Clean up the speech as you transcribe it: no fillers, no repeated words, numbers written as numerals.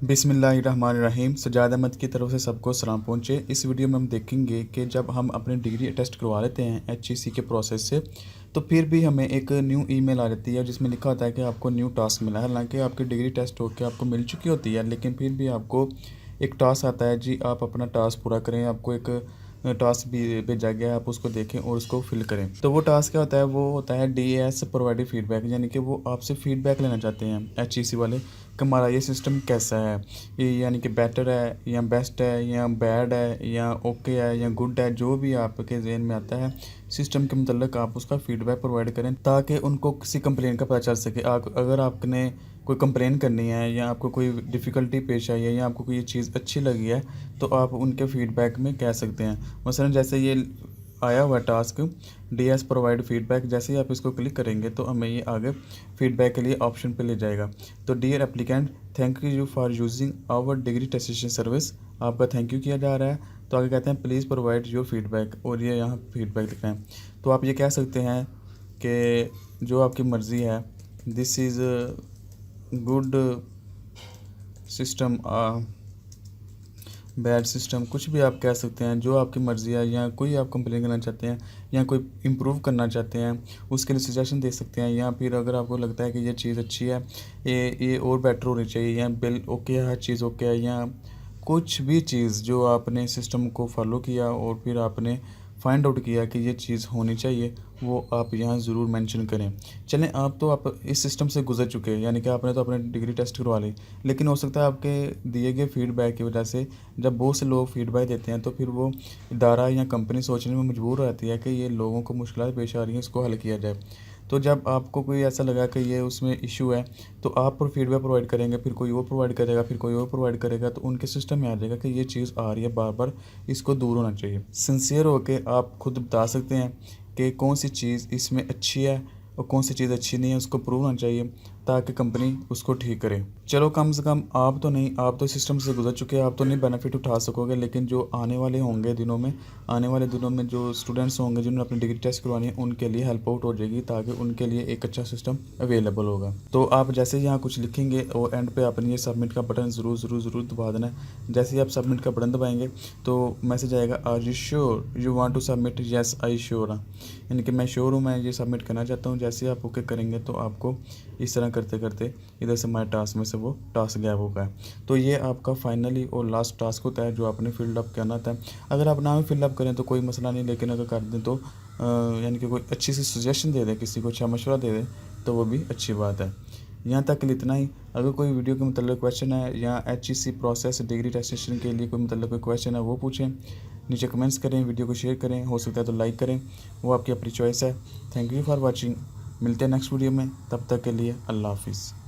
बिस्मिल्लाहिर्रहमानिर्रहीम। सजाद अहमद की तरफ से सबको सलाम पहुँचे। इस वीडियो में हम देखेंगे कि जब हम अपनी डिग्री टेस्ट करवा लेते हैं HEC के प्रोसेस से, तो फिर भी हमें एक न्यू ईमेल आ जाती है जिसमें लिखा होता है कि आपको न्यू टास्क मिला है। हालांकि आपकी डिग्री टेस्ट होकर आपको मिल चुकी होती है, लेकिन फिर भी आपको एक टास्क आता है, जी आप अपना टास्क पूरा करें। आपको एक टास्क भी भेजा गया है, आप उसको देखें और उसको फिल करें। तो वो टास्क क्या होता है? वो होता है DAS प्रोवाइडेड फीडबैक, यानी कि वो आपसे फीडबैक लेना चाहते हैं HEC वाले कि हमारा ये सिस्टम कैसा है, ये यानी कि बेटर है या बेस्ट है या बैड है या ओके है या गुड है। जो भी आपके जहन में आता है सिस्टम के मतलब आप उसका फीडबैक प्रोवाइड करें, ताकि उनको किसी कंप्लेन का पता चल सके। अगर आपने कोई कंप्लेन करनी है या आपको कोई डिफ़िकल्टी पेश आई है या आपको कोई ये चीज़ अच्छी लगी है, तो आप उनके फीडबैक में कह सकते हैं। मसलन जैसे ये आया हुआ टास्क DS प्रोवाइड फीडबैक, जैसे ही आप इसको क्लिक करेंगे तो हमें ये आगे फीडबैक के लिए ऑप्शन पे ले जाएगा। तो dear applicant, thank you for using our degree attestation service, आपका थैंक यू किया जा रहा है। तो आगे कहते हैं प्लीज़ प्रोवाइड योर फीडबैक, और ये यहाँ फीडबैक लिखना है। तो आप ये कह सकते हैं कि जो आपकी मर्ज़ी है, this is good system bad system, कुछ भी आप कह सकते हैं, जो आपकी मर्ज़ी है। या कोई आप कंप्लेन करना चाहते हैं या कोई इम्प्रूव करना चाहते हैं, उसके लिए सजेशन दे सकते हैं। या फिर अगर आपको लगता है कि ये चीज़ अच्छी है, ये और बेटर होनी चाहिए, या बिल ओके है, हर चीज़ ओके है, या कुछ भी चीज़ जो आपने सिस्टम को फॉलो किया और फिर आपने फाइंड आउट किया कि ये चीज़ होनी चाहिए, वो आप यहाँ ज़रूर मेंशन करें। चलें, आप इस सिस्टम से गुजर चुके हैं, यानी कि आपने तो अपने डिग्री टेस्ट करवा ली, लेकिन हो सकता है आपके दिए गए फीडबैक की वजह से जब बहुत से लोग फीडबैक देते हैं, तो फिर वो इदारा या कंपनी सोचने में मजबूर हो जाती है कि ये लोगों को मुश्किल पेश आ रही हैं, इसको हल किया जाए। तो जब आपको कोई ऐसा लगा कि ये उसमें इशू है, तो आप पर फीडबैक प्रोवाइड करेंगे, फिर कोई और प्रोवाइड करेगा, फिर कोई और प्रोवाइड करेगा, तो उनके सिस्टम में आ जाएगा कि ये चीज़ आ रही है बार बार, इसको दूर होना चाहिए। सिंसियर होकर आप खुद बता सकते हैं कि कौन सी चीज़ इसमें अच्छी है और कौन सी चीज़ अच्छी नहीं है, उसको प्रूव होना चाहिए ताकि कंपनी उसको ठीक करे। चलो, कम से कम आप तो नहीं, आप तो सिस्टम से गुजर चुके हैं, आप तो नहीं बेनिफिट उठा सकोगे, लेकिन जो आने वाले होंगे दिनों में, आने वाले दिनों में जो स्टूडेंट्स होंगे जिन्होंने अपनी डिग्री टेस्ट करवानी है, उनके लिए हेल्प आउट हो जाएगी, ताकि उनके लिए एक अच्छा सिस्टम अवेलेबल होगा। तो आप जैसे ही यहाँ कुछ लिखेंगे और एंड पे आपने ये सबमिट का बटन ज़रूर दबा देना है। जैसे ही आप सबमिट का बटन दबाएंगे तो मैसेज आएगा, are you sure you want to submit? Yes I sure, यानी कि मैं श्योर हूँ, मैं ये सबमिट करना चाहता हूँ। जैसे ही आप ओके करेंगे तो आपको इस तरह करते करते इधर से माय टास्क में से वो टास्क गायब हो गया। तो ये आपका फाइनली और लास्ट टास्क होता है जो आपने फिलअप करना था। अगर आप ना भी फिलअप करें तो कोई मसला नहीं, लेकिन अगर कर दें तो यानी कि कोई अच्छी सी सजेशन दे दें, किसी को अच्छा मशवरा दे दें, तो वो भी अच्छी बात है। यहाँ तक के लिए इतना ही। अगर कोई वीडियो के मतलब क्वेश्चन है या HEC प्रोसेस डिग्री टेस्टेशन के लिए कोई मतलब कोई क्वेश्चन है, वो पूछें, नीचे कमेंट्स करें, वीडियो को शेयर करें, हो सकता है तो लाइक करें, वो आपकी अपनी चॉइस है। Thank you for watching. मिलते हैं नेक्स्ट वीडियो में, तब तक के लिए अल्लाह हाफिज़।